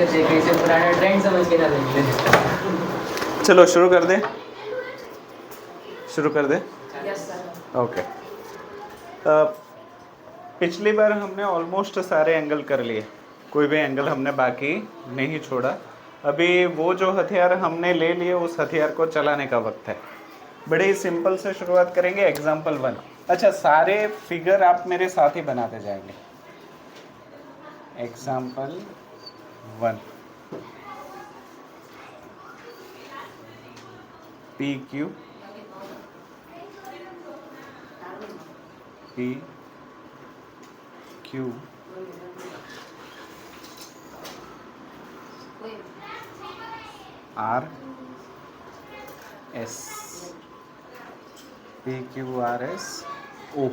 बच्चे कैसे पुराना ट्रेंड समझ के ना लेंगे। चलो शुरू कर दे, शुरू कर दे। Yes sir. ओके। पिछली बार हमने ऑलमोस्ट सारे एंगल कर लिए, कोई भी एंगल हमने बाकी नहीं छोड़ा। अभी वो जो हथियार हमने ले लिए उस हथियार को चलाने का वक्त है। बड़े ही सिंपल से शुरुआत करेंगे। एग्जाम्पल 1। अच्छा, सारे फिगर आप मेरे साथ ही बनाते जाएंगे। Example 1, P Q P Q R S, P Q R S O.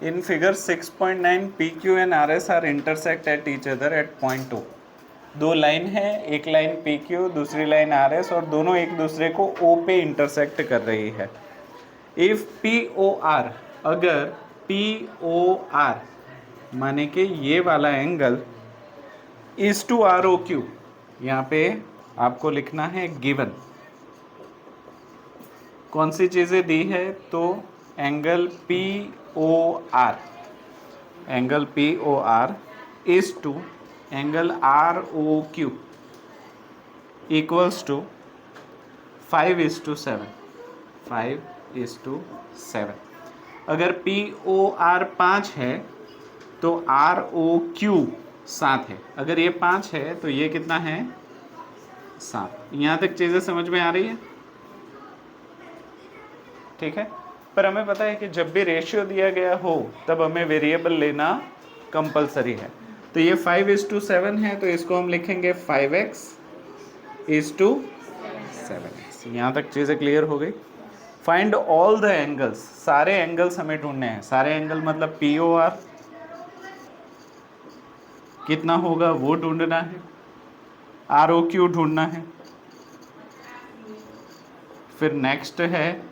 In figure 6.9, PQ and RS are intersect at each other at point O. दो लाइन है, एक लाइन PQ, दूसरी लाइन RS, और दोनों एक दूसरे को O पे इंटरसेक्ट कर रही है। If POR, अगर POR माने कि ये वाला एंगल is to ROQ, यहाँ पे आपको लिखना है गिवन। कौन सी चीज़ें दी है? तो angle POR, angle POR is to angle ROQ equals to 5:7, 5:7। अगर POR 5 है तो ROQ 7 है। अगर ये 5 है तो ये कितना है? 7। यहाँ तक चीज़ें समझ में आ रही है? ठीक है। पर हमें पता है कि जब भी रेशियो दिया गया हो तब हमें वेरिएबल लेना कंपलसरी है। तो ये 5:7 है तो इसको हम लिखेंगे 5x:7x। यहाँ तक चीज़ें क्लियर हो गई। फाइंड ऑल द एंगल्स, सारे एंगल्स हमें ढूंढने हैं। सारे एंगल मतलब POR कितना होगा वो ढूंढना है, ROQ ढूंढना है। फिर नेक्स्ट है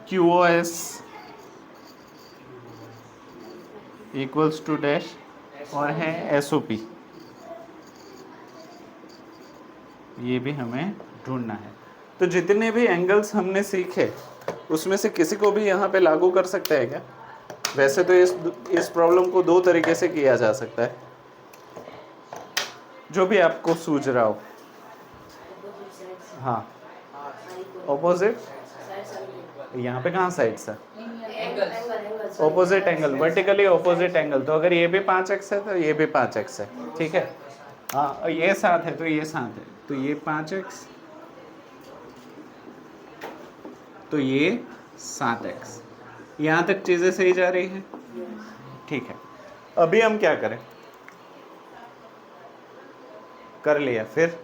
QoS इक्वल्स टू डैश, और है SOP, ये भी हमें ढूंढना है। तो जितने भी एंगल्स हमने सीखे उसमें से किसी को भी यहाँ पे लागू कर सकते हैं क्या? वैसे तो इस प्रॉब्लम को दो तरीके से किया जा सकता है, जो भी आपको सूझ रहा हो। हाँ, ऑपोजिट। यहाँ पे कहाँ साइड्स है? Opposite angle, vertically opposite angle. तो अगर ये भी 5x है तो ये भी 5x है, ठीक है। हाँ, ये 7 है तो ये 7 है, तो ये 5x, तो ये 7x। यहाँ तक चीज़ें सही जा रही हैं? ठीक है। अभी हम क्या करें? कर लिया। फिर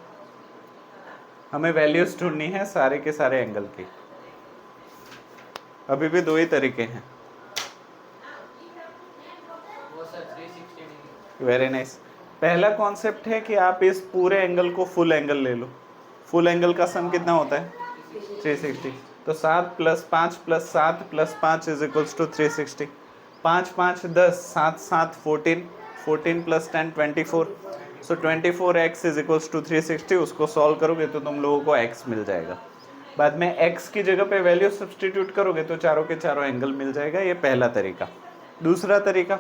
हमें वैल्यूज ढूंढनी है सारे के सारे एंगल की। अभी भी दो ही तरीके हैं। Very nice. पहला कॉन्सेप्ट है कि आप इस पूरे एंगल को फुल एंगल ले लो। फुल एंगल का सम कितना होता है? 360। तो 7 + 5 + 7 + 5 = 360। 5 5 10, 7 7 14, 14 + 10 24। सो 24x = 360। उसको सॉल्व करोगे तो तुम लोगों को x मिल जाएगा। बाद में x की जगह पे वैल्यू सब्सटीट्यूट करोगे तो चारों के चारों एंगल मिल जाएगा। ये पहला तरीका। दूसरा तरीका,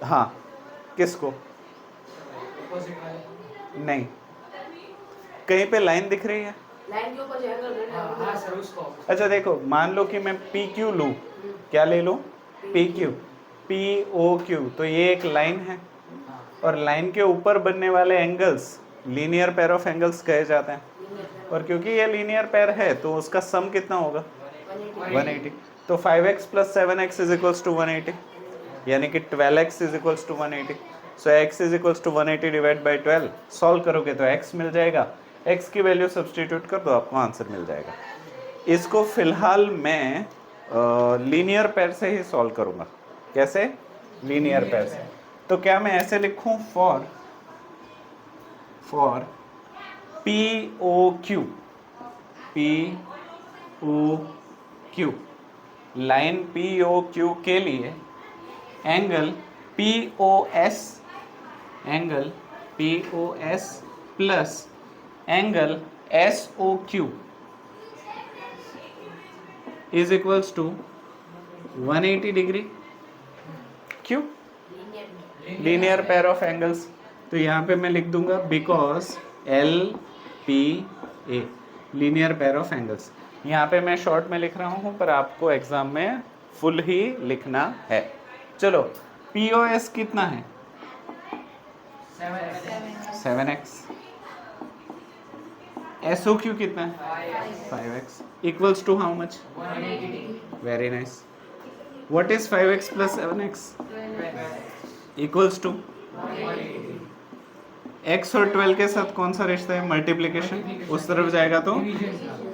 हाँ, किसको? नहीं, कहीं पे लाइन दिख रही है? लाइन के ऊपर जो एंगल हाँ सर उसको। अच्छा देखो, मान लो कि मैं PQ लूँ। क्या ले लूँ? PQ, POQ। तो ये एक लाइन है और लाइन के ऊपर बनने वाले angles linear pair of angles कहे जाते हैं। और क्योंकि ये लीनियर पेयर है तो उसका सम कितना होगा? 180। तो 5x + 7x = 180, यानी कि 12x = 180। So x = 180 divide by 12। Solve करोगे तो x मिल जाएगा। x की वैल्यू सब्सटीट्यूट कर दो, आपको आंसर मिल जाएगा। इसको फिलहाल मैं लीनियर पेयर से ही सॉल्व करूँगा। कैसे? लीनियर पेयर से। तो क्या मैं ऐसे लिखूँ? For POQ, POQ, line POQ के लिए angle POS, angle POS plus angle SOQ is equals to 180 degree. क्यों? Linear pair of angles. तो यहाँ पे मैं लिख दूंगा because LPA linear pair of angles. यहाँ पे मैं शॉर्ट में लिख रहा हूँ पर आपको एग्जाम में फुल ही लिखना है। चलो POS कितना है? 7x। SOQ कितना है? 5x equals to how much? 180 very nice. What is 5x plus 7x equals to? 180 x और 12 के साथ कौन सा रिश्ता है? मल्टीप्लिकेशन। उस तरफ जाएगा तो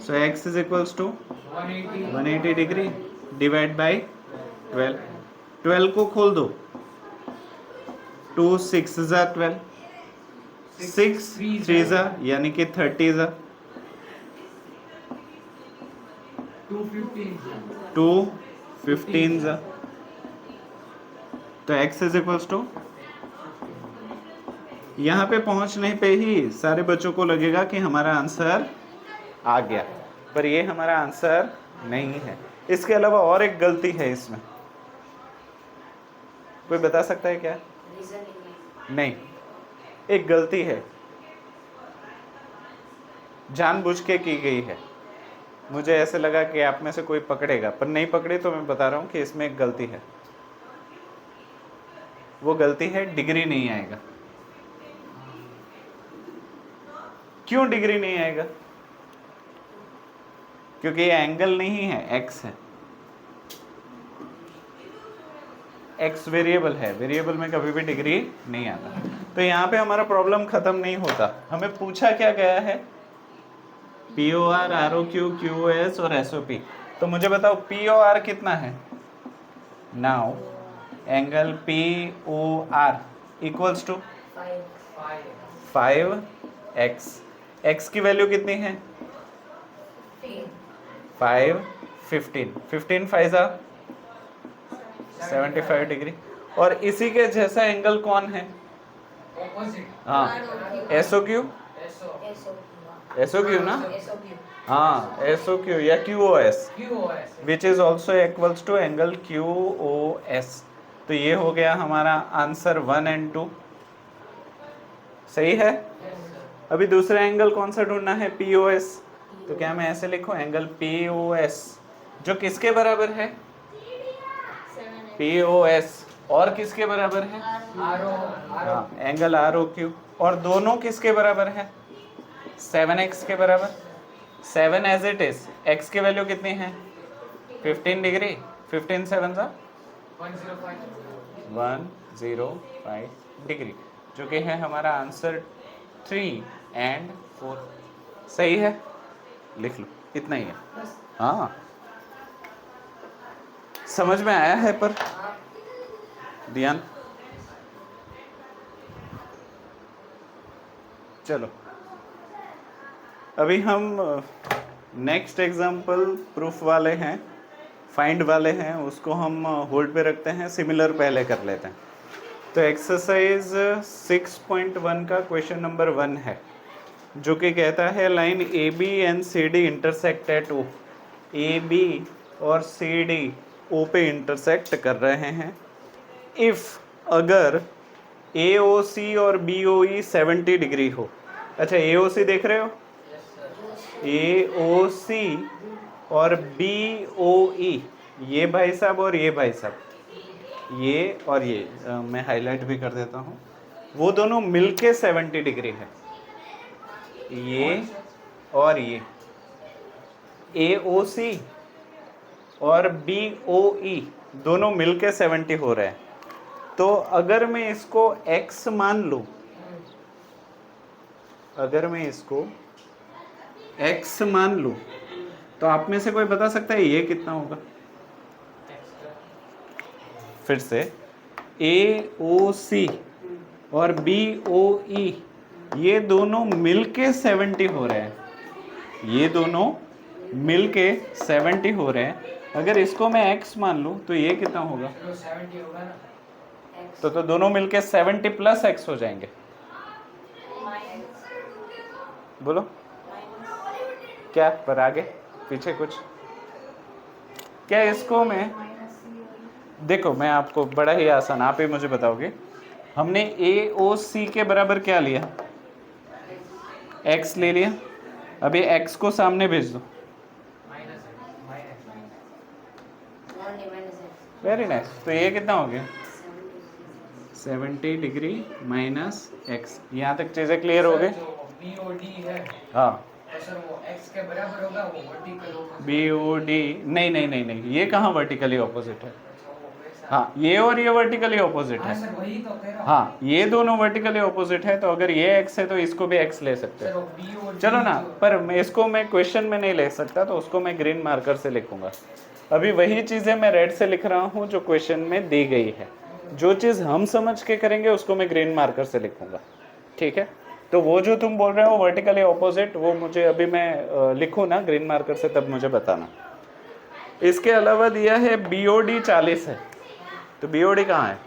so x is equals to 180 degree divide by 12। 12 को खोल दो, 2 6 जा 12, 6 3 जा यानी कि 30 जा, 2 15 जा। तो x इज इक्वल्स टू, यहाँ पे पहुंचने पे ही सारे बच्चों को लगेगा कि हमारा आंसर आ गया, पर ये हमारा आंसर नहीं है। इसके अलावा और एक गलती है इसमें, कोई बता सकता है क्या? नहीं, एक गलती है जानबूझ के की गई है। मुझे ऐसे लगा कि आप में से कोई पकड़ेगा, पर नहीं पकड़े तो मैं बता रहा हूं कि इसमें एक गलती है। वो गलती है डिग्री नहीं आएगा। क्यों डिग्री नहीं आएगा? क्योंकि ये एंगल नहीं है, एक्स है। एक्स वेरिएबल है, वेरिएबल में कभी भी डिग्री नहीं आता। तो यहाँ पे हमारा प्रॉब्लम खत्म नहीं होता। हमें पूछा क्या गया है? POR, ROQ, QOS और SOP। तो मुझे बताओ POR कितना है? Now angle POR equals to 5x। x की वैल्यू कितनी है? 5 15 15 5 75 डिग्री। और इसी के जैसा एंगल कौन है? हाँ, SOQ। SOQ ना? हाँ, SOQ या QOS which is also equals to angle QOS। तो ये हो गया हमारा आंसर 1 and 2। सही है। अभी दूसरा एंगल कौन सा ढूंढना है? POS। तो क्या मैं ऐसे लिखूं? एंगल POS जो किसके बराबर है? POS और किसके बराबर है? हाँ, एंगल ROQ। और दोनों किसके बराबर है? 7x के बराबर। 7 एज इट इज। x की वैल्यू कितनी है? 15 डिग्री। 15 7 सा 105 डिग्री, जो कि है हमारा आंसर 3 and 4। सही है, लिख लो, इतना ही है। हाँ, समझ में आया है? पर ध्यान, चलो अभी हम नेक्स्ट एग्जाम्पल प्रूफ वाले हैं, फाइंड वाले हैं, उसको हम होल्ड पे रखते हैं, सिमिलर पहले कर लेते हैं। तो एक्सरसाइज 6.1 का क्वेश्चन नंबर 1 है, जो कि कहता है line AB and CD intersect at O। AB और CD O पे इंटरसेक्ट कर रहे हैं। इफ़ अगर AOC और BOE 70 डिग्री हो। अच्छा, AOC देख रहे हो? AOC और BOE, ये भाई साहब और ये भाई साहब, ये और ये मैं हाईलाइट भी कर देता हूँ, वो दोनों मिलके 70 डिग्री है। ये और ये AOC और BOE दोनों मिलके 70 हो रहे हैं। तो अगर मैं इसको x मान लूँ, अगर मैं इसको x मान लूँ, तो आप में से कोई बता सकता है ये कितना होगा? फिर से AOC और BOE ये दोनों मिलके 70 हो रहे हैं, ये दोनों मिलके 70 हो रहे हैं। अगर इसको मैं x मान लूँ तो ये कितना होगा? 70 होगा ना? तो दोनों मिलके 70 प्लस एक्स हो जाएंगे। बोलो क्या, पर आगे पीछे कुछ क्या इसको मैं देखो, मैं आपको बड़ा ही आसान, आप ही मुझे बताओगे। हमने ए ओ सी के बराबर क्या लिया, एक्स ले लिया। अभी एक्स को सामने भेज दो। Very nice. तो ये कितना हो गया, 70 डिग्री माइनस एक्स। यहाँ तक चीजें क्लियर हो गई? BOD है हाँ, तो सर वो x के बराबर होगा, वो वर्टिकल होगा। BOD नहीं नहीं नहीं नहीं, ये कहाँ वर्टिकली ऑपोजिट है। अच्छा, वो वैसा। हाँ, ये और ये वर्टिकली ऑपोजिट हाँ है। सर वही तो कह रहा हूँ। हाँ, ये दोनों वर्टिकली ऑपोजिट है, तो अगर ये x है तो इसको भी x ले सकते सर हैं। वो BOD चलो ना, जो- पर इसको मैं क्वेश्चन में नहीं ले सकता, तो उसको मैं ग्रीन मार्कर से लिखूंगा। अभी वही चीजें मैं रेड से लिख रहा हूँ जो क्वेश्चन में दी गई है। जो चीज हम समझ के करेंगे उसको मैं ग्रीन मार्कर से लिखूंगा, ठीक है। तो वो जो तुम बोल रहे हो वर्टिकली ऑपोजिट, वो मुझे अभी मैं लिखूँ ना ग्रीन मार्कर से, तब मुझे बताना। इसके अलावा दिया है BOD 40 है, तो BOD कहाँ है,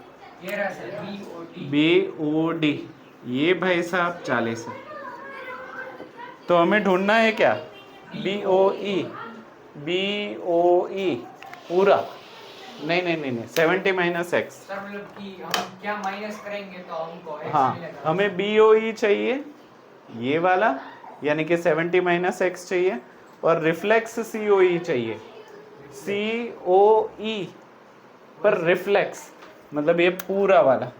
ये रहा सर BOD। BOD ये भाई साहब 40 है। तो हमें ढूंढना है क्या, BOE पूरा, नहीं नहीं नहीं नहीं, 70 माइनस एक्स। सर मतलब कि हम क्या माइनस करेंगे तो हमको x हाँ, मिलेगा। हमें BOE चाहिए ये वाला, यानी कि 70 माइनस एक्स चाहिए, और रिफ्लेक्स COE चाहिए, COE पर रिफ्लेक्स मतलब ये पूरा वाला।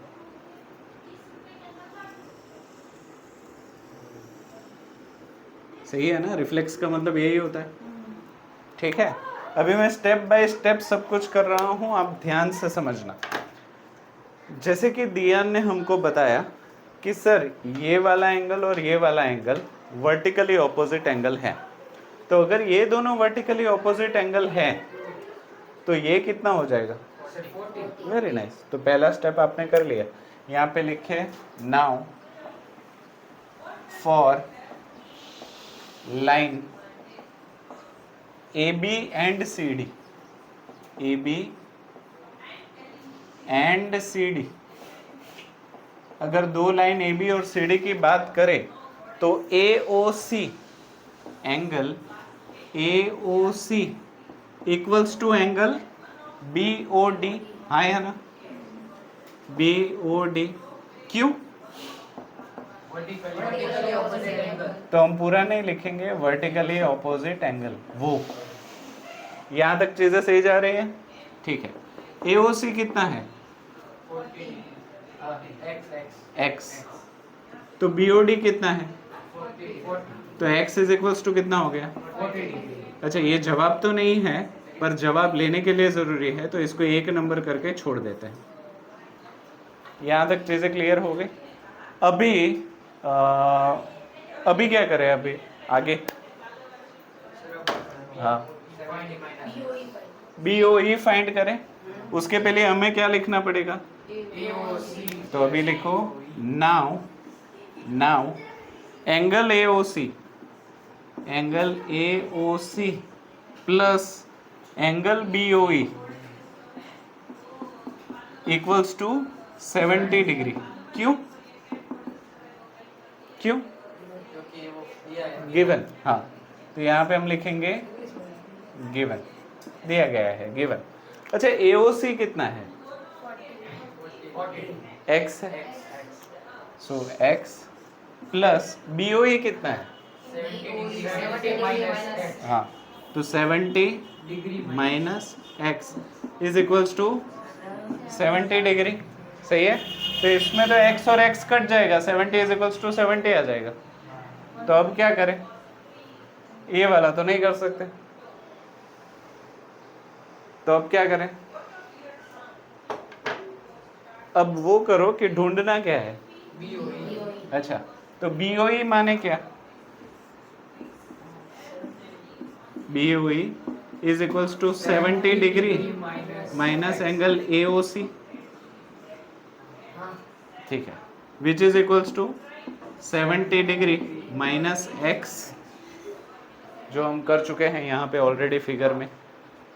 सही है ना, रिफ्लेक्स का मतलब यही होता है, ठीक है। अभी मैं स्टेप बाय स्टेप सब कुछ कर रहा हूं, आप ध्यान से समझना। जैसे कि दियान ने हमको बताया कि सर ये वाला एंगल और ये वाला एंगल वर्टिकली ऑपोजिट एंगल है, तो अगर ये दोनों वर्टिकली ऑपोजिट एंगल है तो ये कितना हो जाएगा, सर 40। Very nice. तो पहला स्टेप आपने कर लिया। यहाँ पे लिखे now for line AB and CD, AB and CD, अगर दो लाइन AB और CD की बात करें तो AOC angle AOC equals to angle BOD, हाँ है ना, BOD। क्यों, वर्टिकली ऑपोजिट एंगल। तो हम पूरा नहीं लिखेंगे, वर्टिकली ऑपोजिट एंगल वो। यहाँ तक चीजें सही जा रही है, ठीक है। AOC कितना है, 40 x, तो BOD कितना है, 40 तो x इज इक्वल्स टू कितना हो गया। 40 डिग्री। अच्छा, ये जवाब तो नहीं है, पर जवाब लेने के लिए जरूरी है, तो इसको एक नंबर करके छोड़ देते हैं। यहाँ तक चीजें क्लियर हो गई। अभी क्या करें, अभी आगे, हाँ, BOE फाइंड करें। उसके पहले हमें क्या लिखना पड़ेगा, AOC। तो अभी लिखो now angle AOC plus angle BOE equals to 70 degree. क्यों, क्योंकि वो दिया है। गिवन, हाँ, तो यहाँ पे हम लिखेंगे गिवन, दिया गया है गिवन। अच्छा, AOC कितना है, 40 x है, सो x प्लस BOE कितना है, 70 माइनस x हाँ, तो 70 degree minus x is equals to 70 degree. सही है, तो इसमें तो x और x कट जाएगा, 70 इज इक्वल्स टू 70 आ जाएगा। तो अब क्या करें, ये वाला तो नहीं कर सकते, तो अब क्या करें, अब वो करो कि ढूंढना क्या है। BOE। अच्छा, तो BOE माने क्या, BOE is equals to 70 degree minus angle AOC, ठीक है, which is equals to 70 degree minus x, जो हम कर चुके हैं यहाँ पे ऑलरेडी फिगर में,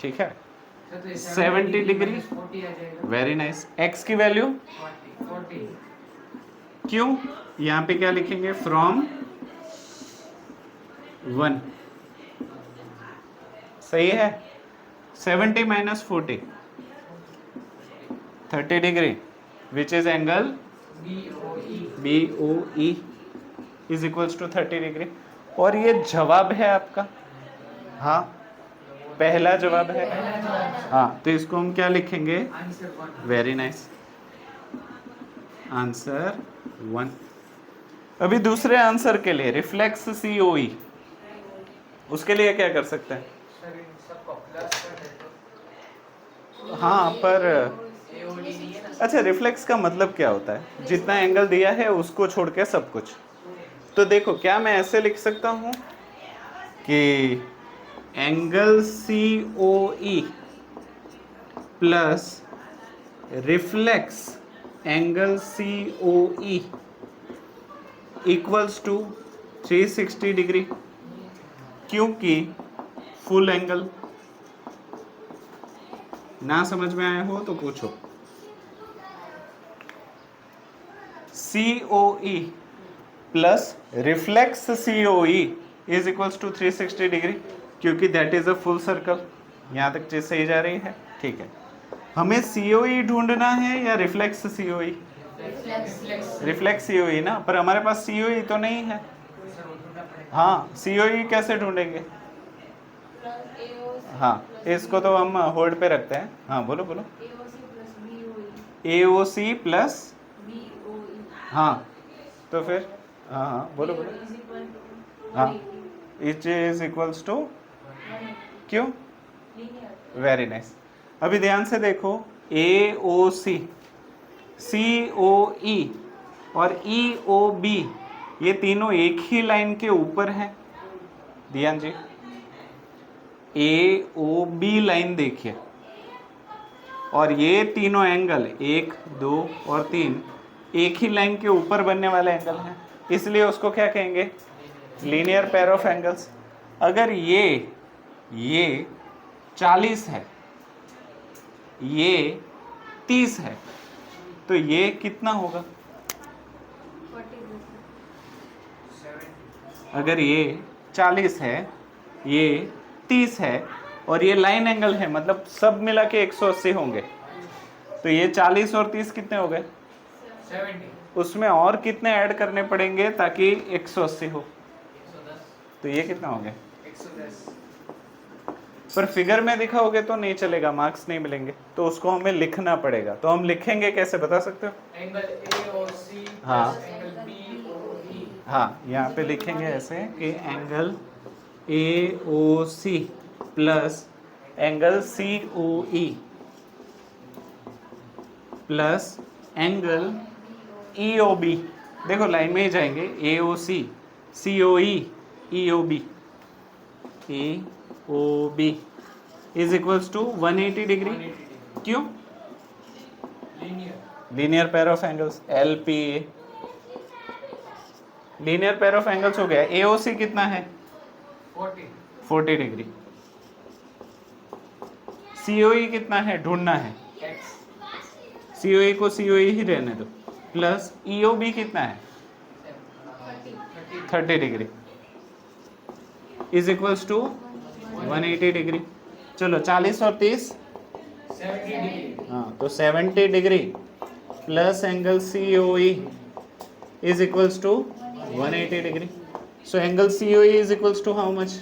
ठीक है। तो ये 70 डिग्री। minus 40 आ जाएगा। Very nice. एक्स की वैल्यू 40 क्यों, यहाँ पे क्या लिखेंगे, फ्रॉम 1, सही है। 70 माइनस 40 30 degree, which is angle BOE BOE is equals to 30 degree. और ये जवाब है आपका, हाँ पहला जवाब है, हाँ तो इसको हम क्या लिखेंगे, आंसर 1। Very nice, answer 1। अभी दूसरे आंसर के लिए रिफ्लेक्स COE, उसके लिए क्या कर सकते हैं, सर इन सबको प्लस कर दे तो हाँ पर AOD नहीं है ना। अच्छा, रिफ्लेक्स का मतलब क्या होता है, जितना एंगल दिया है उसको छोड़ के सब कुछ। तो देखो क्या मैं ऐसे लिख सकता हूँ कि angle COE plus reflex angle COE equals to 360 degree, क्योंकि फुल एंगल। ना समझ में आया हो तो पूछो। COE plus reflex COE is equals to 360 degree, क्योंकि that is a full circle. यहाँ तक चीज सही जा रही है, ठीक है। हमें COE ढूंढना है या रिफ्लेक्स COE, रिफ्लेक्स COE ना, पर हमारे पास COE तो नहीं है। हाँ COE कैसे ढूंढेंगे, हाँ इसको तो हम होल्ड पे रखते हैं। हाँ बोलो बोलो, AOC प्लस, हाँ तो फिर हाँ हाँ बोलो बोलो, हाँ इच इज इक्वल्स टू, क्यों, वेरी नाइस। अभी ध्यान से देखो, AOC COE और EOB ये तीनों एक ही लाइन के ऊपर हैं। ध्यान जी, AOB लाइन देखिए, और ये तीनों एंगल 1 2 और 3 एक ही लाइन के ऊपर बनने वाले एंगल हैं, इसलिए उसको क्या कहेंगे, लीनियर पेयर ऑफ एंगल्स। अगर ये 40 है, ये 30 है, तो ये कितना होगा, अगर ये 40 है, ये 30 है और ये लाइन एंगल है, मतलब सब मिला के 180 होंगे, तो ये 40 और 30 कितने हो गए, 70 उसमें और कितने ऐड करने पड़ेंगे ताकि 180 हो, 110 तो ये कितना हो गया। 110 पर फिगर में दिखाओगे तो नहीं चलेगा, मार्क्स नहीं मिलेंगे, तो उसको हमें लिखना पड़ेगा। तो हम लिखेंगे कैसे, बता सकते हो, एंगल AOC हाँ। Plus angle BOE। हाँ यहाँ पे लिखेंगे ऐसे कि angle AOC plus angle COE plus angle EOB, देखो लाइन में ही जाएंगे, AOC COE EOB AOB is equals to 180 degree, 180 degree क्यों, linear linear pair of angles LPA, linear pair of angles हो गया। AOC कितना है, 40 डिग्री। COE कितना है ढूंढना है, X COE को COE ही रहने दो, प्लस EOB कितना है 30 degree is equals to 180 degree. चलो 40 और 30, 70 डिग्री हाँ तो 70 degree plus angle COE is equals to 180 degree. So angle COE is equals to how much,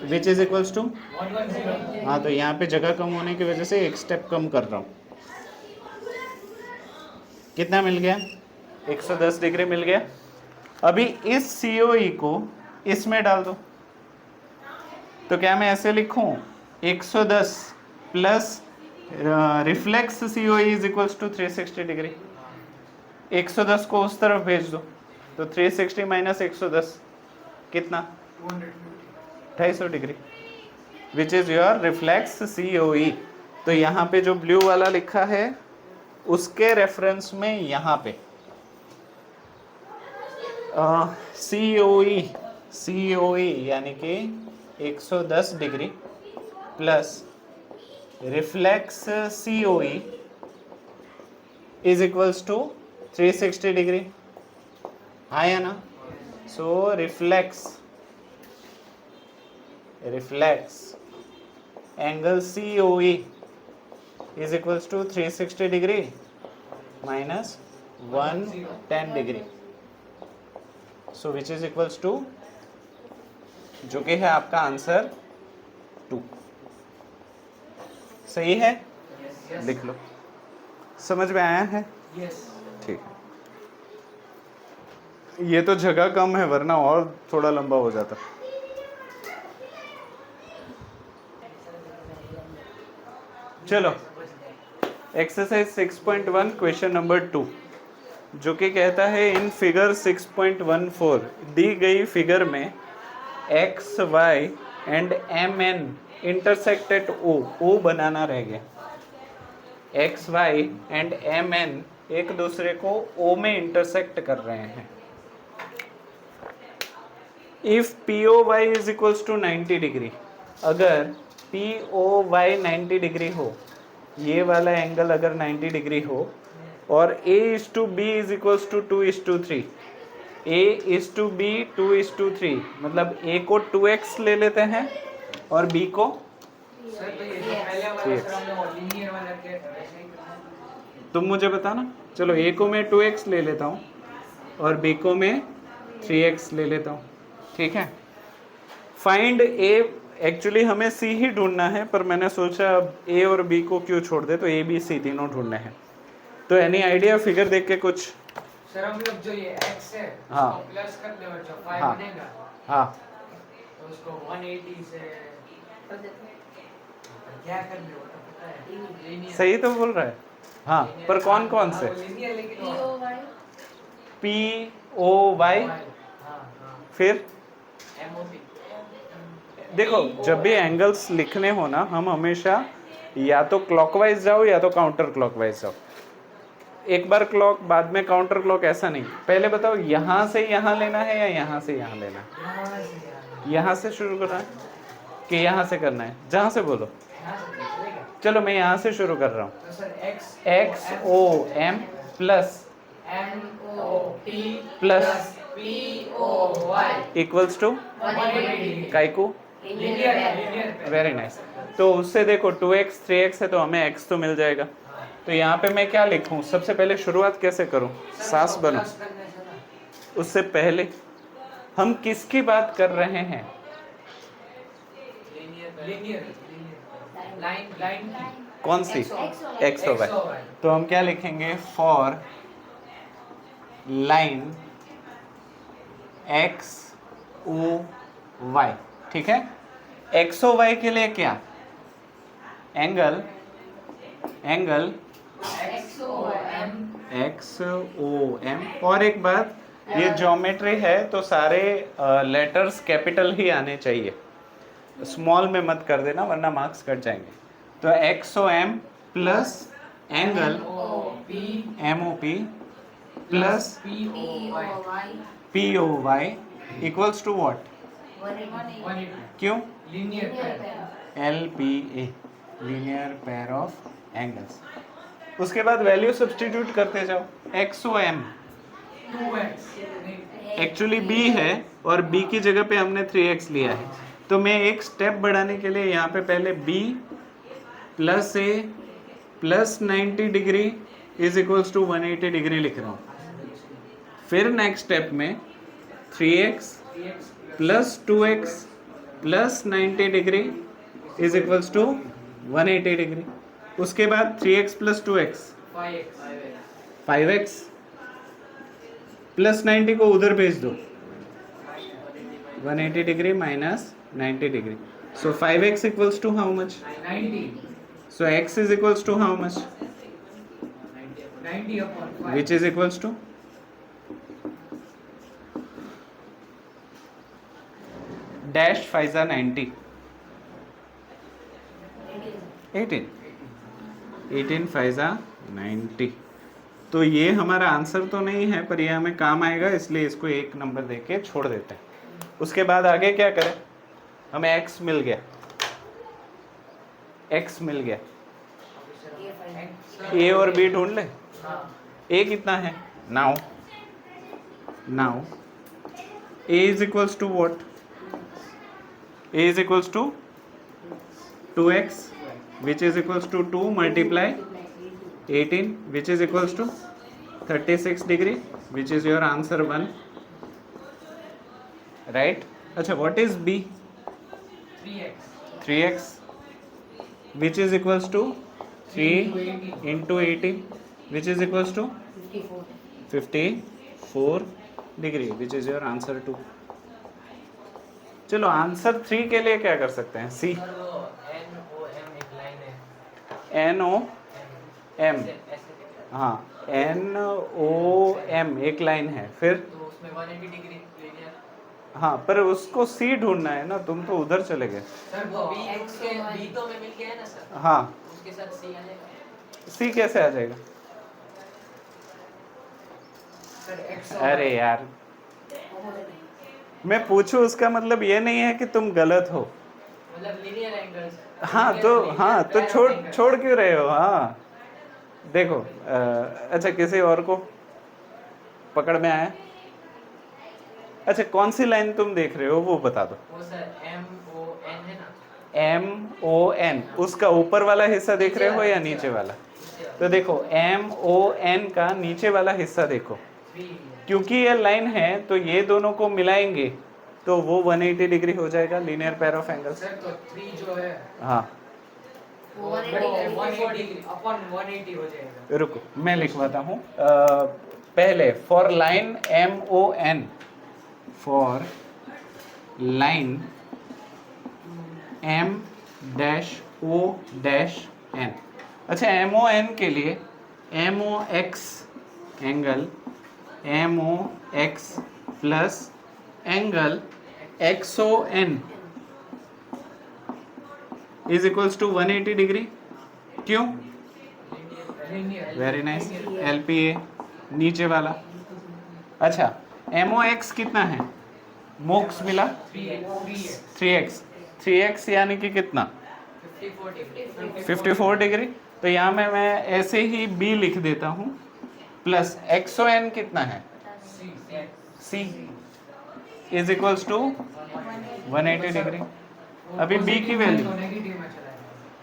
which is equals to, 110 हाँ तो यहाँ पे जगह कम होने की वजह से एक स्टेप कम कर रहा हूँ। कितना मिल गया, 110 डिग्री मिल गया। अभी इस COE को इसमें डाल दो, तो क्या मैं ऐसे लिखूं 110 plus reflex COE is equals to 360 degree. 110 को उस तरफ भेज दो, तो 360 माइनस 110 कितना, 250 degree, which is your reflex COE। तो यहाँ पे जो ब्लू वाला लिखा है उसके रेफरेंस में यहाँ पे COE यानी कि 110 degree plus reflex COE is equals to 360 degree, हाँ या ना? So reflex angle COE is equals to 360 degree minus 110 degree, so which is equals to, जो कि है आपका आंसर 2। सही है? Yes. लिख लो। समझ में आया है? Yes. ठीक है, ये तो जगह कम है वरना और थोड़ा लंबा हो जाता। चलो एक्सरसाइज 6.1 क्वेश्चन नंबर 2, जो कि कहता है इन फिगर 6.14 दी गई फिगर में X Y and MN intersect at O बनाना रह गया। एक्स वाई एंड MN एक दूसरे को O में इंटरसेक्ट कर रहे हैं। If POY is equals to 90 degree, अगर POY 90 डिग्री हो, ये वाला एंगल अगर 90 डिग्री हो, और A/B is equals to 2:3, A/B 2:3, मतलब A को 2x ले लेते हैं और B को सर तो ये जो पहले वाला सर हमने वो लीनियर वाला किया था वैसे ही करना है। तुम मुझे बताना। चलो A को मैं 2x ले लेता हूँ और B को मैं 3x ले लेता हूँ, ठीक है। फाइंड A, एक्चुअली हमें C ही ढूंढना है, पर मैंने सोचा अब A और B को क्यों छोड़ दे, तो A B C तीनों ढूंढने हैं। तो एनी आइडिया फिगर देख के कुछ? सर हम लोग जो ये x है हाँ। उसको प्लस कर दे बच्चों 5 हाँ। बनेगा, हाँ, तो उसको 180 से क्या कर दे वो तो पता है लीनियर। सही तो बोल रहा है। हाँ, पर कौन कौन से? लीनियर लेकिन POY, हाँ हाँ फिर MOP। देखो जब भी एंगल्स लिखने हो ना, हम हमेशा या तो क्लॉकवाइज जाओ या तो काउंटर क्लॉकवाइज जाओ। एक बार क्लॉक बाद में काउंटर क्लॉक, ऐसा नहीं। पहले बताओ यहाँ से यहाँ लेना है या यहाँ से यहाँ लेना है? यहाँ से शुरू करना है कि यहाँ से करना है? जहाँ से बोलो। चलो मैं यहाँ से शुरू कर रहा हूँ। तो sir XOM plus MOP plus POY equals to 180 काइकू। Linear very nice. तो उससे देखो 2x 3x है तो हमें x तो मिल जाएगा। तो यहाँ पे मैं क्या लिखूँ? सबसे पहले शुरुआत कैसे करूँ? सांस बनो। उससे पहले हम किसकी बात कर रहे हैं? लीनियर लाइन कौन सी? x और y। तो हम क्या लिखेंगे? फॉर लाइन XOY, ठीक है। XOY के लिए क्या? Angle XOM। और एक बात, ये ज्योमेट्री है तो सारे लेटर्स कैपिटल ही आने चाहिए, स्मॉल में मत कर देना वरना मार्क्स कट जाएंगे। तो XOM plus angle MOP plus POY equals to what? क्यों? LPA, linear pair of angles. उसके बाद वैल्यू सब्स्टिट्यूट करते जाओ। XOM 2x एक्चुअली B है और B की जगह पे हमने 3x लिया है, तो मैं एक स्टेप बढ़ाने के लिए यहाँ पे पहले B plus A plus 90 degree is equals to 180 degree लिख रहा हूँ। फिर नेक्स्ट स्टेप में 3x plus 2x plus 90 degree is equals to 180 degree. उसके बाद 3x plus 2x 5x plus 90 को उधर भेज दो, 180 degree minus 90 degree. So 5x equals to how much? 90 so x is equals to how much? 90 upon 5 which is equals to dash 5 90 18 5 90। तो ये हमारा answer तो नहीं है पर ये हमें काम आएगा, इसलिए इसको एक नंबर देके छोड़ देते हैं। उसके बाद आगे क्या करें? हमें x मिल गया, x मिल गया, सर, a और b ढूंढ ले। हाँ, a कितना है? Now a is equals to what? a is equals to 2x which is equals to 2 multiply 18 which is equals to 36 degree which is your answer 1, right? अच्छा, what is b? 3x 3x which is equals to 3 into 18 which is equals to 54 degree which is your answer 2. चलो answer 3 के लिए क्या कर सकते हैं? सी sir वो NOM एक लाइन है, NOM, हाँ NOM एक लाइन है, फिर तो उसमें 180 डिग्री लीनियर। हाँ पर उसको सी ढूंढना है ना, तुम तो उधर चले गए। सर वो B तो में मिल गया है ना सर, हाँ उसके साथ C आ जाएगा। सी कैसे आ जाएगा? सर X अरे यार मैं पूछूं उसका मतलब ये नहीं है कि तुम गलत हो। मतलब लीनियर एंगल्स। हाँ तो छोड़ क्यों रहे हो? हाँ देखो अच्छा किसी और को पकड़ में आया? अच्छा कौन सी लाइन तुम देख रहे हो वो बता दो। वो सर MON है ना, MON, उसका ऊपर वाला हिस्सा देख रहे हो या नीचे वाला? तो देखो MON का नीचे वाला हिस्सा देखो, क्योंकि ये लाइन है तो ये दोनों को मिलाएंगे तो वो 180 डिग्री हो जाएगा linear pair of angles. Sir तो 3 जो है हाँ 180 अपॉन 180 हो जाएगा। रुको मैं लिखवाता हूँ पहले। For line MON, for line M-O-N, अच्छा MON के लिए MOX angle MOX plus angle XON is equals to 180 degree. क्यों? वेरी नाइस, LPA नीचे वाला। अच्छा MOX कितना है? मोक्स मिला 3x यानी कि कितना? 54 डिग्री। तो यहाँ मैं ऐसे ही B लिख देता हूँ प्लस XON कितना है? C is equals to 180 degree. अभी B की वैल्यू,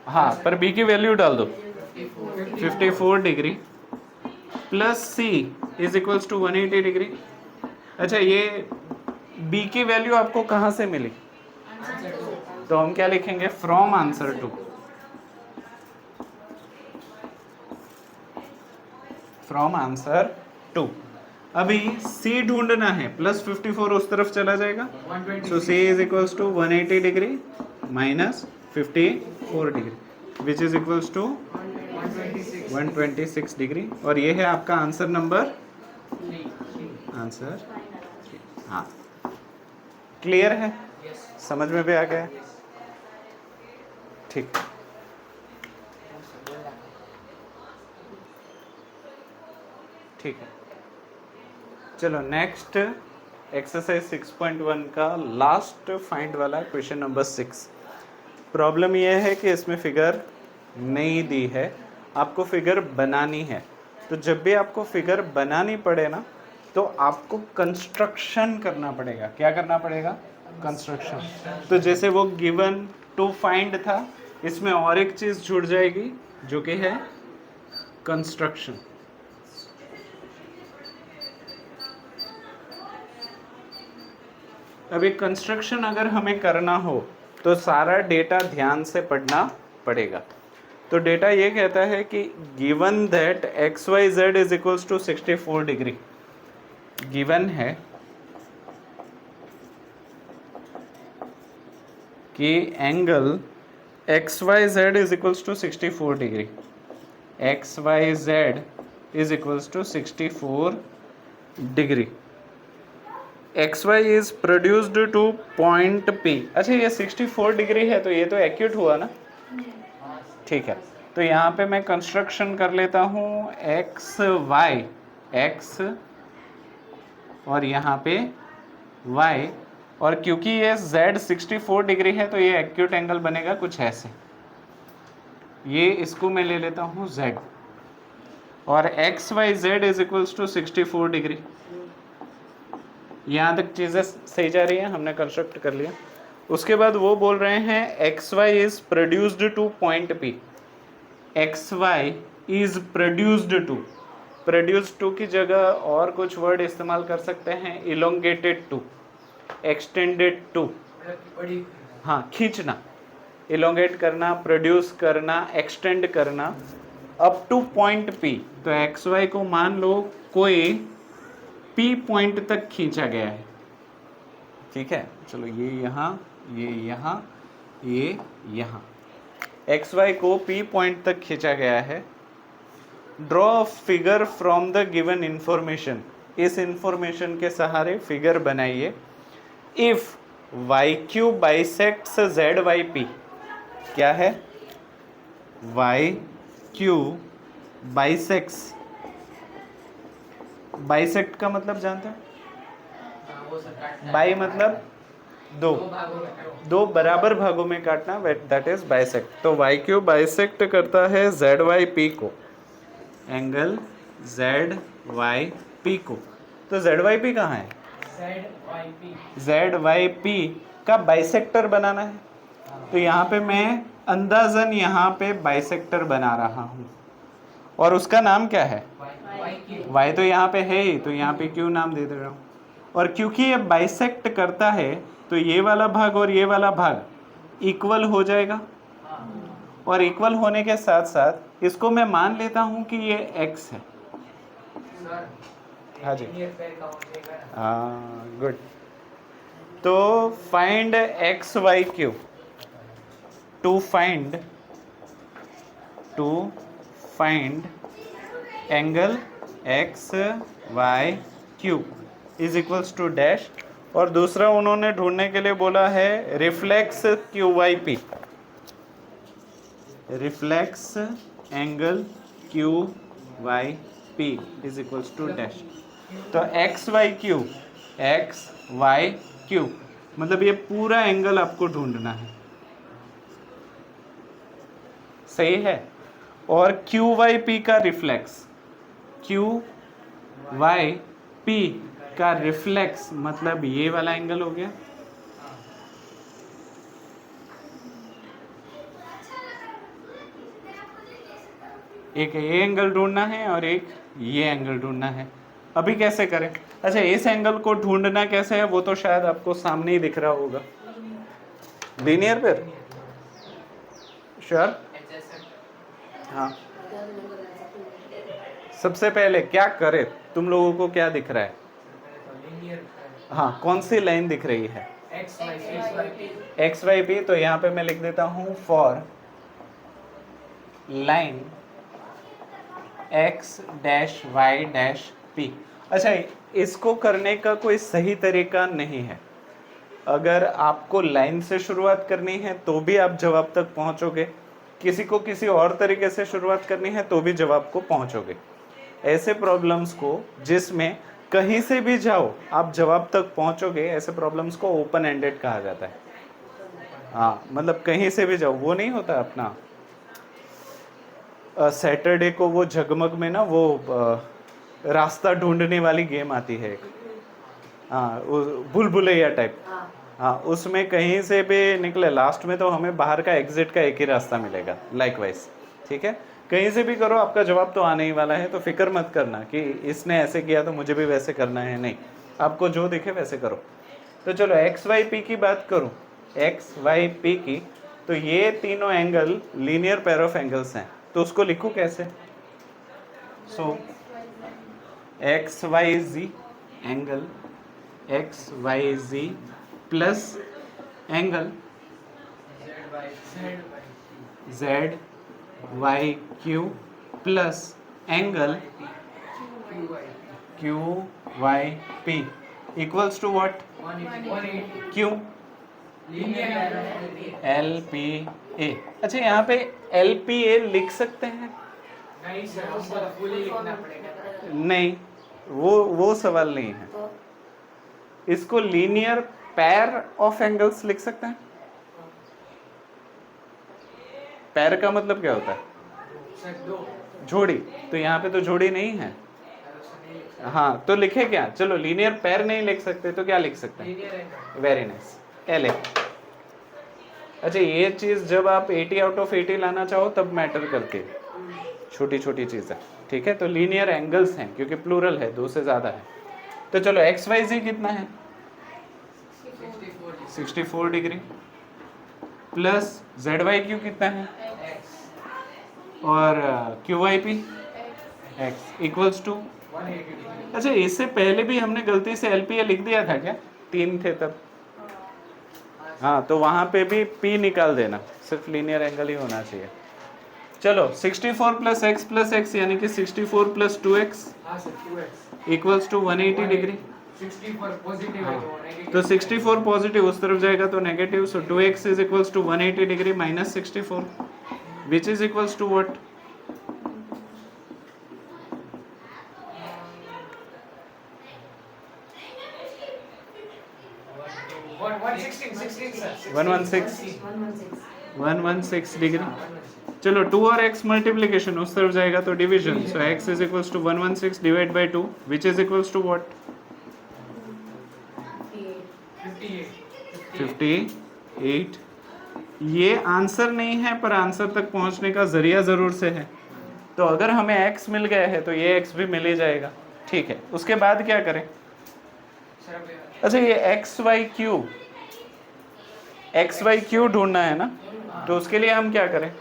हाँ पर B की वैल्यू डाल दो 54 degree plus C is equals to 180 degree. अच्छा ये B की वैल्यू आपको कहाँ से मिली? तो हम क्या लिखेंगे? From answer 2। From answer 2। अभी C ढूंढना है, प्लस 54 उस तरफ चला जाएगा, so C is equals to 180 degree minus 54 degree which is equals to 126 degree. और ये है आपका आंसर नंबर, आंसर 3। हाँ क्लियर है? समझ में भी आ गया? ठीक, ठीक है। चलो नेक्स्ट एक्सरसाइज 6.1 का लास्ट फाइंड वाला क्वेश्चन नंबर 6। प्रॉब्लम यह है कि इसमें फिगर नहीं दी है, आपको फिगर बनानी है। तो जब भी आपको फिगर बनानी पड़े ना तो आपको कंस्ट्रक्शन करना पड़ेगा। क्या करना पड़ेगा? कंस्ट्रक्शन। तो जैसे वो गिवन टू फाइंड था, इसमें और एक चीज़ जुड़ जाएगी जो कि है कंस्ट्रक्शन। अभी कंस्ट्रक्शन अगर हमें करना हो तो सारा डेटा ध्यान से पढ़ना पड़ेगा। तो डेटा ये कहता है कि given that XYZ is equals to 64 degree, given है कि angle XYZ is equals to 64 degree, XYZ is equals to 64 degree, XY is produced to point P। अच्छा ये 64 डिग्री है तो ये तो एक्यूट हुआ ना? ठीक है, तो यहाँ पे मैं कंस्ट्रक्शन कर लेता हूँ XY, X और यहाँ पे Y, और क्योंकि ये Z 64 डिग्री है तो ये एक्यूट एंगल बनेगा कुछ ऐसे। ये इसको मैं ले लेता हूँ z, और X Y Z is equals to 64 degree. यहाँ तक चीज़ें सही जा रही हैं, हमने कंस्ट्रक्ट कर लिया। उसके बाद वो बोल रहे हैं X Y is produced to point P. X Y is produced to, produced to की जगह और कुछ वर्ड इस्तेमाल कर सकते हैं, इलोंगेटेड टू, एक्सटेंडेड टू। बड़ी हाँ, खींचना, इलोंगेट करना, प्रोड्यूस करना, एक्सटेंड करना अप टू पॉइंट पी। तो एक्स वाई को मान लो कोई पी पॉइंट तक खींचा गया है, ठीक है। चलो ये यहाँ, ये यहाँ, ये यहाँ, एक्स वाई को पी पॉइंट तक खींचा गया है। Draw a figure from the given information, इस इंफॉर्मेशन के सहारे फिगर बनाइए। If Y Q bisects Z Y P, क्या है, वाई क्यू बाइसेक्ट्स, बाइसेक्ट का मतलब जानते हैं, वो सब काटना बाई मतलब दो, भागों में करो। दो बराबर भागों में काटना, दैट इज बाइसेक्ट। तो वाई क्यू बाइसेक्ट करता है जेड वाई पी को, एंगल जेड वाई पी को। तो जेड वाई पी कहाँ है, जेड वाई पी का बाइसेक्टर बनाना है। तो यहाँ पे मैं अंदाजन यहाँ पे बाइसेक्टर बना रहा हूँ, और उसका नाम क्या है, y तो यहाँ पे है ही, तो यहाँ पे क्यू नाम दे दे रहा हूँ। और क्योंकि ये बाइसेक्ट करता है तो ये वाला भाग और ये वाला भाग इक्वल हो जाएगा, और इक्वल होने के साथ साथ इसको मैं मान लेता हूँ कि ये x है। हाँ जी, हाँ, गुड। तो find X Y Q, to find angle X Y Q is equals to dash, और दूसरा उन्होंने ढूंढने के लिए बोला है reflex Q Y P, reflex angle Q Y P is equals to dash. तो एक्स वाई क्यू मतलब ये पूरा एंगल आपको ढूंढना है, सही है। और क्यू वाई पी का रिफ्लेक्स, क्यू वाई पी का रिफ्लेक्स मतलब ये वाला एंगल हो गया, एक ये एंगल ढूंढना है और एक ये एंगल ढूंढना है। अभी कैसे करें, अच्छा इस एंगल को ढूंढना कैसे है वो तो शायद आपको सामने ही दिख रहा होगा, लीनियर पर, श्योर। हाँ, सबसे पहले क्या करें, तुम लोगों को क्या दिख रहा है, हाँ कौन सी लाइन दिख रही है, एक्स वाई पी। तो यहाँ पे मैं लिख देता हूँ for line X dash Y dash P. अच्छा, इसको करने का कोई सही तरीका नहीं है। अगर आपको लाइन से शुरुआत करनी है तो भी आप जवाब तक पहुंचोगे, किसी को किसी और तरीके से शुरुआत करनी है तो भी जवाब को पहुंचोगे। ऐसे प्रॉब्लम्स को जिसमें कहीं से भी जाओ आप जवाब तक पहुंचोगे, ऐसे प्रॉब्लम्स को ओपन एंडेड कहा जाता है। हाँ, मतलब कहीं से भी जाओ, वो नहीं होता अपना सैटरडे को वो जगमग में ना वो रास्ता ढूंढने वाली गेम आती है एक, हाँ भूल भुलैया टाइप, हाँ उसमें कहीं से भी निकले लास्ट में तो हमें बाहर का एग्जिट का एक ही रास्ता मिलेगा, लाइकवाइज, ठीक है। कहीं से भी करो आपका जवाब तो आने ही वाला है, तो फिक्र मत करना कि इसने ऐसे किया तो मुझे भी वैसे करना है, नहीं, आपको जो दिखे वैसे करो। तो चलो एक्स वाई पी की बात करूँ, एक्स वाई पी की, तो ये तीनों angle linear pair of angles हैं, तो उसको लिखूँ कैसे, so X Y G angle X Y G plus angle Z Y Q plus angle Q Y P equals to what, क्यों, एल पी ए। अच्छा यहाँ पे एल पी ए लिख सकते हैं, नहीं सर, हमको फुल ही लिखना पड़ेगा। नहीं, वो सवाल नहीं है। इसको लीनियर पेयर ऑफ एंगल्स लिख सकते हैं, पैर का मतलब क्या होता है? सर दो जोड़ी। तो यहाँ पे तो जोड़ी नहीं है। हाँ, तो लिखे क्या? चलो लीनियर पैर नहीं लिख सकते तो क्या लिख सकते हैं? Linear angle. Very nice, L A. अच्छा, ये चीज जब आप 80 आउट ऑफ 80 लाना चाहो तब मैटर करती है, छोटी छोटी चीजें। ठीक है, तो लीनियर एंगल्स हैं क्योंकि प्लूरल है, दो से ज्यादा है। तो चलो एक्स वाई जी कितना है? 64 degree plus Z Y Q कितना है? और Q Y P X equals to. 180 अच्छा, इससे पहले भी हमने गलती से एल पी ए लिख दिया था क्या? 3 थे तब। हाँ, तो वहाँ पे भी P निकाल देना, सिर्फ लीनियर एंगल ही होना चाहिए। चलो 64 प्लस एक्स यानी कि 64 प्लस 2x हाँ sir 2x equals to 180 degree. 64 positive है तो नेगेटिव। तो 64 पॉजिटिव उस तरफ जाएगा तो negative, so 2x is equals to 180 degree minus 64 which is equals to what? 116 degree. चलो 2 और x मल्टीप्लिकेशन उस तरफ जाएगा तो division, so x is equals to 116 divide by 2 which is equals to what? 58। ये आंसर नहीं है पर आंसर तक पहुंचने का जरिया जरूर से है। तो अगर हमें x मिल गया है तो ये x भी मिल ही जाएगा। ठीक है, उसके बाद क्या करें? अच्छा, ये एक्स वाई क्यू ढूंढना है ना, तो उसके लिए हम क्या करें?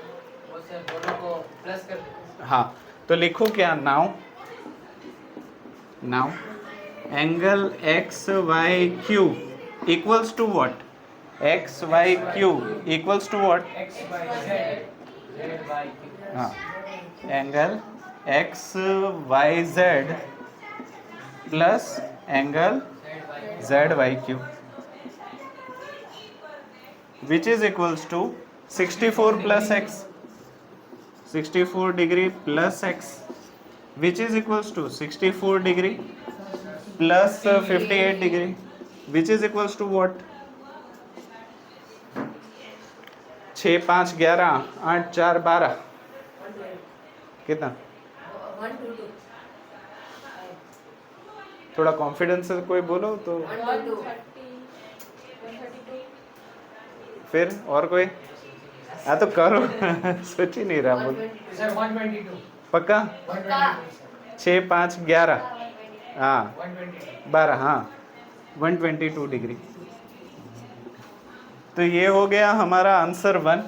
वो सर दोनों को प्लस कर दें। हाँ, तो लिखो क्या? Now angle X Y Q equals to what? X Y Q equals to what? x by z by q। हाँ, angle X Y Z plus angle Z Y Q which is equals to 64 plus X, 64 degree plus X which is equals to 64 degree plus 58 degree which is equals to what? 6 5 11 8 4 12 कितना? थोड़ा confidence से कोई बोलो तो। फिर और कोई? हाँ तो करो सोच ही नहीं रहा बोल। सर 122 पक्का? 122 6 5 11 हाँ 122 12 हाँ 122 डिग्री। तो ये हो गया हमारा आंसर 1।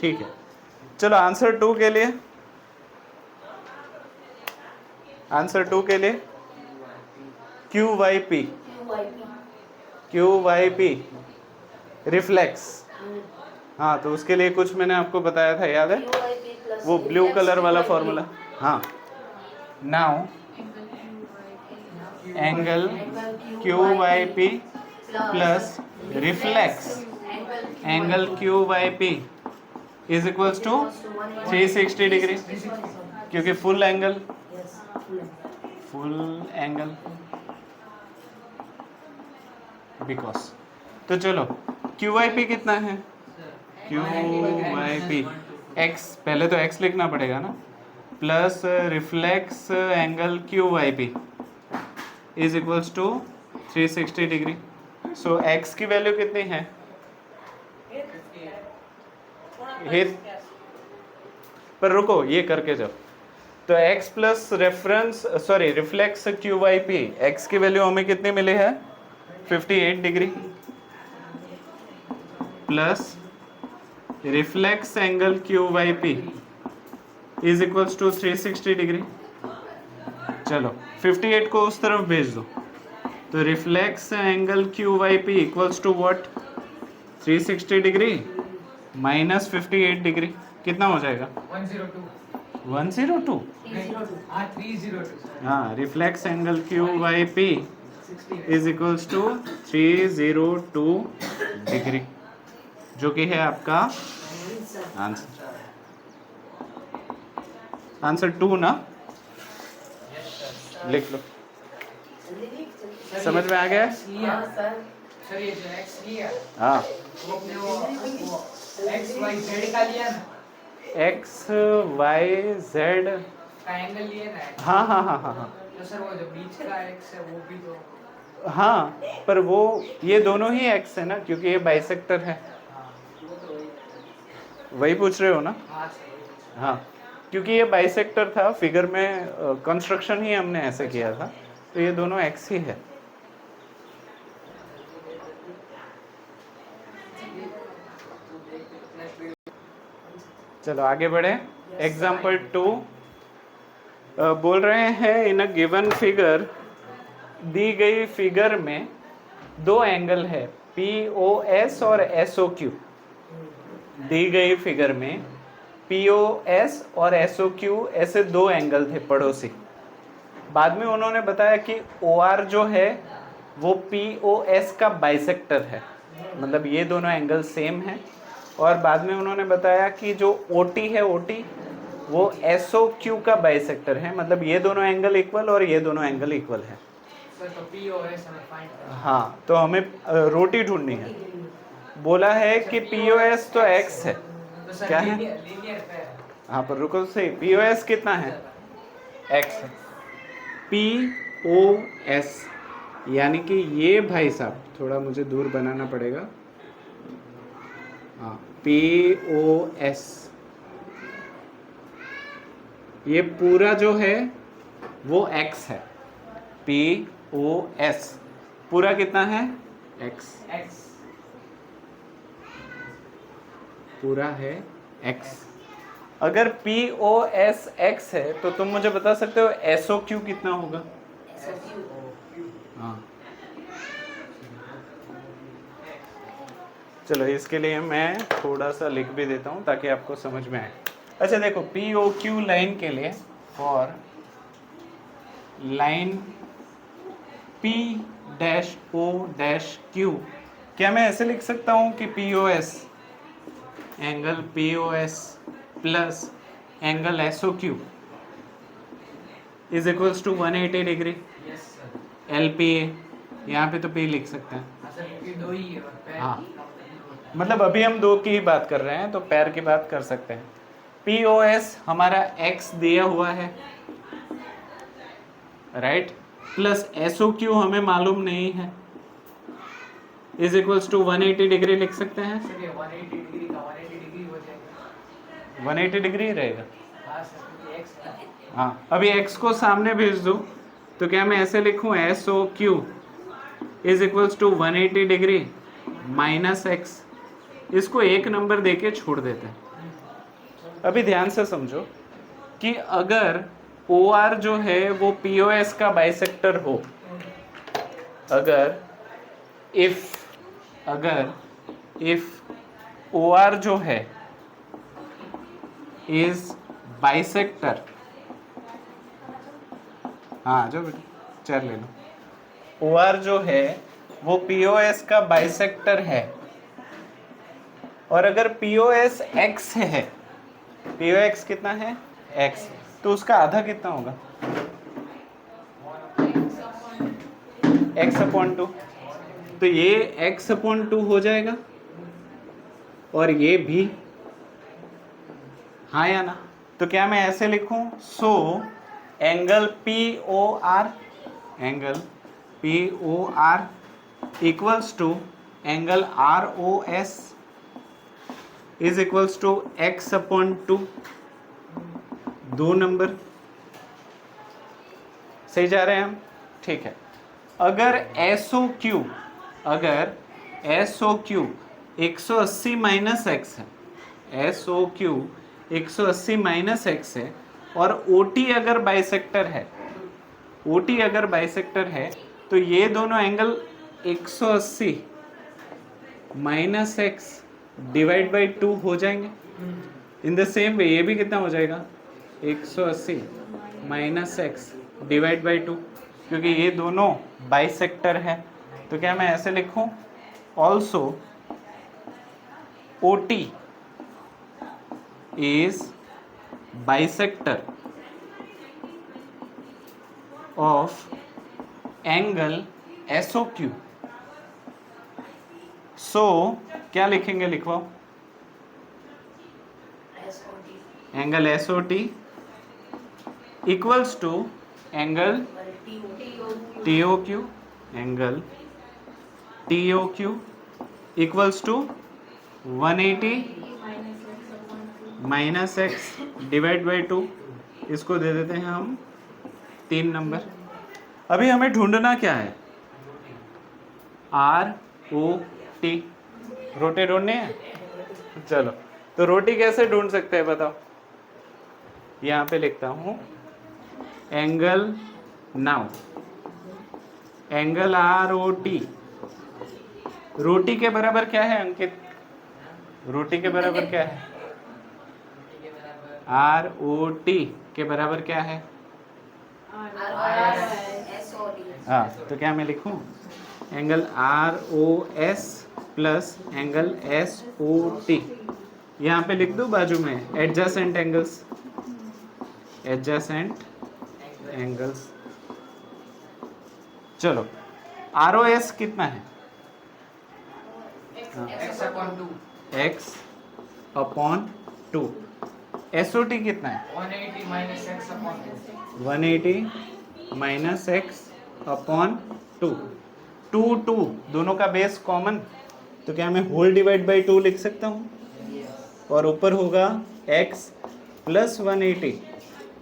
ठीक है, चलो आंसर 2 के लिए। आंसर 2 के लिए क्यू वाई पी रिफ्लेक्स। हाँ, तो उसके लिए कुछ मैंने आपको बताया था, याद है? वो ब्लू कलर वाला फॉर्मूला। हाँ, now angle Q Y P plus reflex angle Q Y P is equals to 360 degree, क्योंकि फुल एंगल बिकॉज। तो चलो क्यू वाई पी कितना है? क्यू वाई पी एक्स, पहले तो एक्स लिखना पड़ेगा ना, plus reflex angle Q Y P is equals to 360 degree. So X की वैल्यू कितनी है? पर रुको, ये करके जब तो x plus reflex Q Y P, X की वैल्यू हमें कितनी मिली है? 58 degree plus reflex angle Q Y P is equals to 360 degree. चलो 58 को उस तरफ भेज दो, तो reflex angle Q Y P equals to what? 360 degree minus 58 degree, कितना हो जाएगा? 102। हाँ 302 हाँ, reflex angle Q Y P is equals to 302 degree, जो कि है आपका आंसर। आंसर 2 ना, लिख लो। समझ में आ गया? सर ये जो एक्स लिया हाँ वो अपने वो एक्स वाई जेड का लिया ना, एक्स वाई जेड, का एंगल लिया ना x। हाँ हाँ हाँ हाँ हाँ तो सर वो जो बीच का एक्स है वो भी तो, हाँ, पर वो ये दोनों ही एक्स है ना, क्योंकि ये बाइसेक्टर है। हाँ वो तो वही, वही पूछ रहे हो ना? हाँ सर वही। हाँ, क्योंकि ये बाइसेक्टर था, फिगर में कंस्ट्रक्शन ही हमने ऐसे किया था, तो ये दोनों एक्स ही है। चलो आगे बढ़े। एग्जाम्पल 2 बोल रहे हैं, इन अ गिवन फिगर, दी गई फिगर में दो एंगल है POS और SOQ। दी गई फिगर में POS और SOQ ऐसे दो एंगल थे पड़ोसी। बाद में उन्होंने बताया कि OR जो है वो POS का बाइसेक्टर है, मतलब ये दोनों एंगल सेम हैं। और बाद में उन्होंने बताया कि जो OT है, OT वो SOQ का बाइसेक्टर है, मतलब ये दोनों एंगल इक्वल और ये दोनों एंगल इक्वल है। सर तो POS हमें फाइंड करना हाँ, तो हमें रोटी ढूंढनी है। बोला है कि POS तो x है, है। तो सर क्या है? लीनियर पेयर है। हाँ, पर रुको सही, POS कितना है? x है। POS यानी कि ये भाई साहब, थोड़ा मुझे दूर बनाना पड़ेगा। हाँ, POS ये पूरा जो है वो x है। POS पूरा कितना है? x। एक्स पूरा है x। अगर POS x है तो तुम मुझे बता सकते हो SOQ कितना होगा? हाँ, चलो इसके लिए मैं थोड़ा सा लिख भी देता हूँ ताकि आपको समझ में आए। अच्छा देखो, POQ लाइन के लिए, फॉर लाइन P-O-Q, क्या मैं ऐसे लिख सकता हूँ कि POS angle POS plus angle SOQ is equals to 180 degree yes sir. LPA। यहाँ पे तो P लिख सकते हैं। सर ये दो ही है और पैर हाँ। का मतलब होता है। मतलब अभी हम दो की ही बात कर रहे हैं, तो पैर की बात कर सकते हैं। POS हमारा x दिया हुआ है, राइट, प्लस SOQ हमें मालूम नहीं है, इज इक्वल्स टू 180 डिग्री लिख सकते हैं। सर ये 180 डिग्री का 180 डिग्री हो जाएगा। 180 डिग्री ही रहेगा। हाँ सर क्योंकि एक्स है। हाँ, अभी x को सामने भेज दो, तो क्या मैं ऐसे लिखूं SOQ is equals to 180 degree minus x। इसको एक नंबर देके छोड़ देते हैं। अभी ध्यान से समझो कि अगर OR जो है वो POS का बाइसेक्टर हो, अगर इफ OR जो है इज बाइसेक्टर, हाँ जो बेटा चेयर ले लो, OR जो है वो POS का बाइसेक्टर है, और अगर POS x है, POX कितना है? x, तो उसका आधा कितना होगा? x/2। तो ये x/2 हो जाएगा, और ये भी, हाँ या ना? तो क्या मैं ऐसे लिखूं? So angle POR equals to angle ROS is equals to x/2। दो नंबर सही जा रहे हैं हम? ठीक है। अगर SOQ 180 माइनस x है, SOQ 180 माइनस x है, और OT अगर बाइसेक्टर है, तो ये दोनों angle 180 minus x divide by 2 हो जाएंगे। इन द सेम वे ये भी कितना हो जाएगा? 180 माइनस x डिवाइड बाई 2, क्योंकि ये दोनों बाइसेक्टर है। तो क्या मैं ऐसे लिखूं? Also OT is bisector of angle SOQ so क्या लिखेंगे, लिखवाओ। Angle S O T equals to angle T O Q, angle T O Q equals to 180 minus X divide by 2। इसको दे देते हैं हम 3 नंबर। अभी हमें ढूंढना क्या है, आर ओ टी, रोटी ढूंढनी है। चलो, तो रोटी कैसे ढूंढ सकते हैं बताओ। यहाँ पे लिखता हूँ angle, now angle R O T, रोटी के बराबर क्या है अंकित, रोटी के बराबर क्या है, आर ओ टी के बराबर क्या है, हाँ, तो क्या मैं लिखूं, angle R O S plus angle S O T. यहाँ पे लिख दूं बाजू में एडजेसेंट एंगल्स, एडजेसेंट एंगल्स। चलो, आर ओ एस कितना है, X upon 2। S O T कितना है, 180 minus X upon 2। 180 minus X upon 2। 2 दोनों का बेस कॉमन, तो क्या मैं होल डिवाइड बाई 2 लिख सकता हूँ, और ऊपर होगा x प्लस 180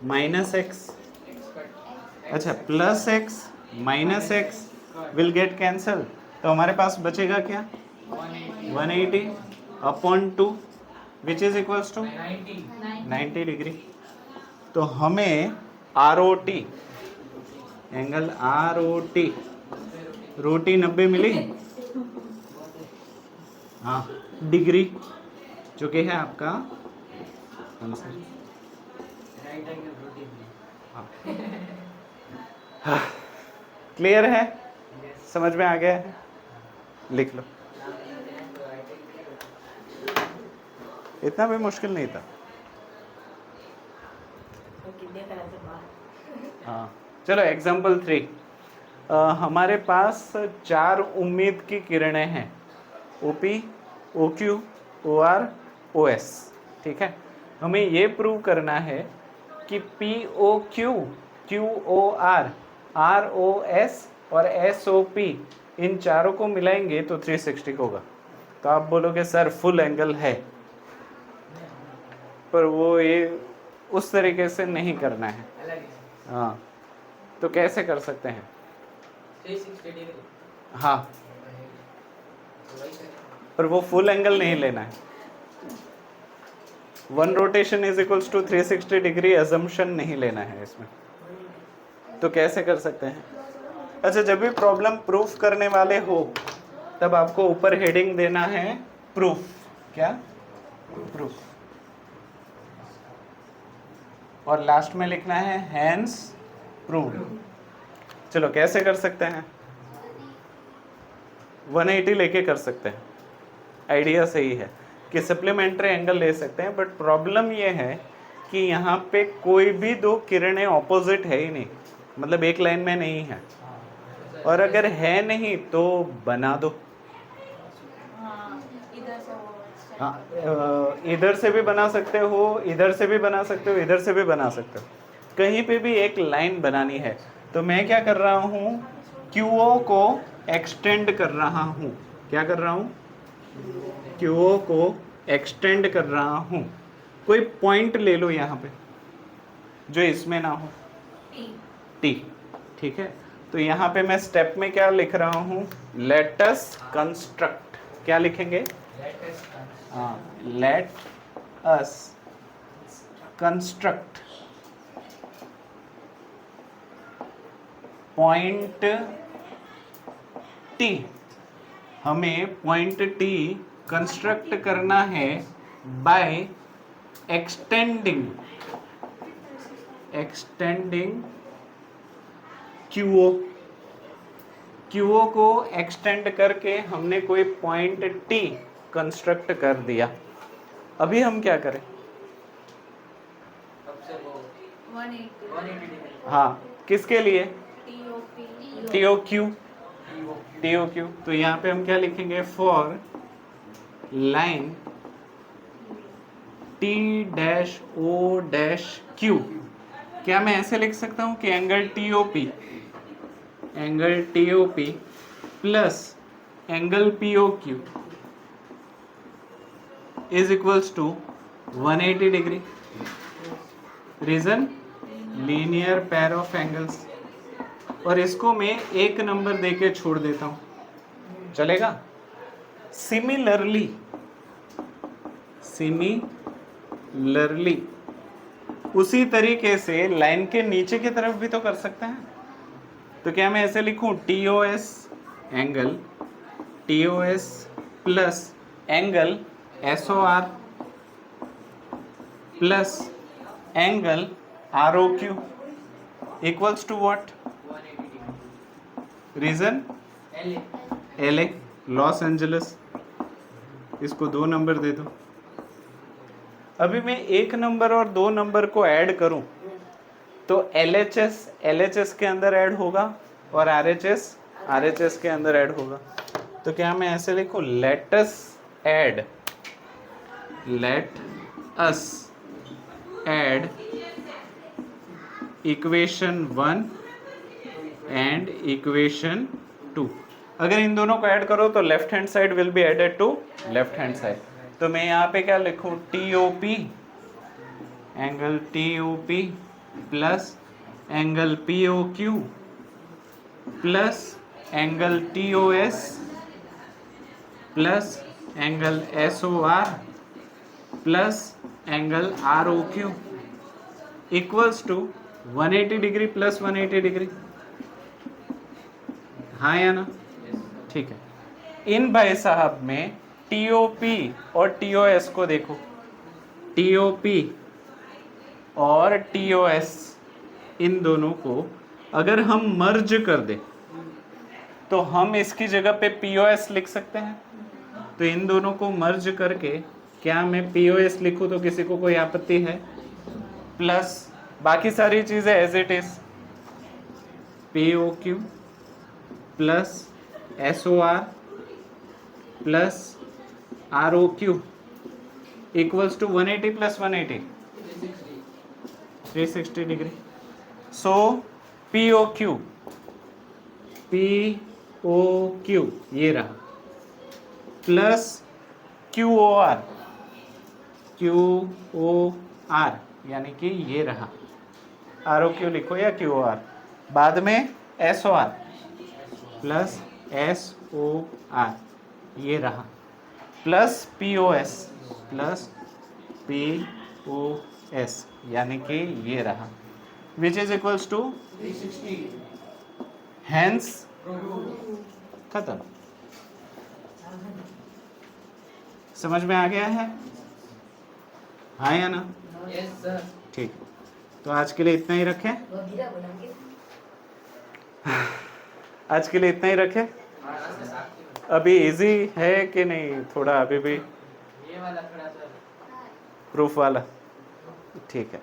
माइनस एक्स, अच्छा plus X minus X will get cancel, तो हमारे पास बचेगा क्या, 180 upon 2 which is equals to 90 degree. तो हमें R O T, angle R O T, रोटी 90 मिली, हाँ डिग्री, जो कि है आपका आंसर। क्लियर है, समझ में आ गया है, लिख लो। इतना भी मुश्किल नहीं था। हाँ, चलो एग्जाम्पल 3। हमारे पास 4 उम्मीद की किरणें हैं, OP, OQ, OR, OS, ठीक है। हमें ये प्रूव करना है कि POQ, QOR, ROS और SOP इन चारों को मिलाएंगे तो 360 होगा। तो आप बोलोगे सर फुल एंगल है, पर वो ये उस तरीके से नहीं करना है। हाँ, तो कैसे कर सकते हैं, 360 डिग्री, हाँ, पर वो फुल एंगल नहीं लेना है। 1 rotation is equals to 360 degree assumption नहीं लेना है इसमें। तो कैसे कर सकते हैं, अच्छा जब भी प्रॉब्लम प्रूफ करने वाले हो तब आपको ऊपर हेडिंग देना है प्रूफ, क्या प्रूफ, और लास्ट में लिखना है हैंस प्रूव। चलो कैसे कर सकते हैं, 180 लेके कर सकते हैं, आइडिया सही है कि सप्लीमेंट्री एंगल ले सकते हैं, बट प्रॉब्लम ये है कि यहाँ पे कोई भी 2 किरणें ऑपोजिट है ही नहीं, मतलब एक लाइन में नहीं है, और अगर है नहीं तो बना दो। हाँ, इधर से भी बना सकते हो, इधर से भी बना सकते हो, इधर से भी बना सकते हो, कहीं पे भी एक लाइन बनानी है। तो मैं क्या कर रहा हूँ, QO को एक्सटेंड कर रहा हूँ, क्या कर रहा हूँ, QO को एक्सटेंड कर रहा हूँ। कोई पॉइंट ले लो यहाँ पे जो इसमें ना हो, T, ठीक है। तो यहाँ पे मैं स्टेप में क्या लिख रहा हूँ, लेट अस कंस्ट्रक्ट, क्या लिखेंगे, हाँ, let us construct point T। हमें पॉइंट T कंस्ट्रक्ट करना है बाय एक्सटेंडिंग QO को एक्सटेंड करके हमने कोई पॉइंट T कंस्ट्रक्ट कर दिया। अभी हम क्या करें, हाँ किसके लिए, TOQ। तो यहाँ पे हम क्या लिखेंगे, फॉर लाइन T डैश O डैश Q, क्या मैं ऐसे लिख सकता हूं कि angle TOP plus angle POQ is equals to 180 degree. Reason linear pair of angles, और इसको मैं एक नंबर देके छोड़ देता हूं, चलेगा? सिमिलरली उसी तरीके से लाइन के नीचे की तरफ भी तो कर सकते हैं। तो क्या मैं ऐसे लिखूं TOS angle TOS plus angle SOR plus angle ROQ equals to what? 180 reason LA Los Angeles. इसको 2 नंबर दे दो। अभी मैं एक नंबर और 2 नंबर को ऐड करूं तो LHS के अंदर ऐड होगा और RHS के अंदर ऐड होगा। तो क्या मैं ऐसे लिखूं let us add equation 1 and equation 2। अगर इन दोनों को ऐड करो तो left hand side will be added to left hand side. तो मैं यहाँ पे क्या लिखूं TOP angle TOP plus angle POQ plus angle TOS plus angle SOR plus angle ROQ equals to 180 degree plus 180 degree. हाँ या ना? ठीक है। इन भाई साहब में TOP और TOS को देखो, TOP और TOS इन दोनों को अगर हम मर्ज कर दे तो हम इसकी जगह पे POS लिख सकते हैं। तो इन दोनों को मर्ज करके क्या मैं POS लिखूं तो किसी को कोई आपत्ति है? प्लस बाकी सारी चीजें as it is POQ plus SOR plus ROQ equals to 180 plus 180 360 degree. So POQ ये रहा प्लस QOR यानी कि ये रहा। ROQ लिखो या QOR, बाद में SOR प्लस SOR ये रहा प्लस POS यानी कि ये रहा, which is equals to 360 hence खत्म। समझ में आ गया है? हाँ या ना? Yes sir. ठीक, तो आज के लिए इतना ही रखें। आज के लिए इतना ही रखें। अभी इजी है कि नहीं? थोड़ा अभी भी ये वाला थोड़ा सा प्रूफ वाला ठीक है।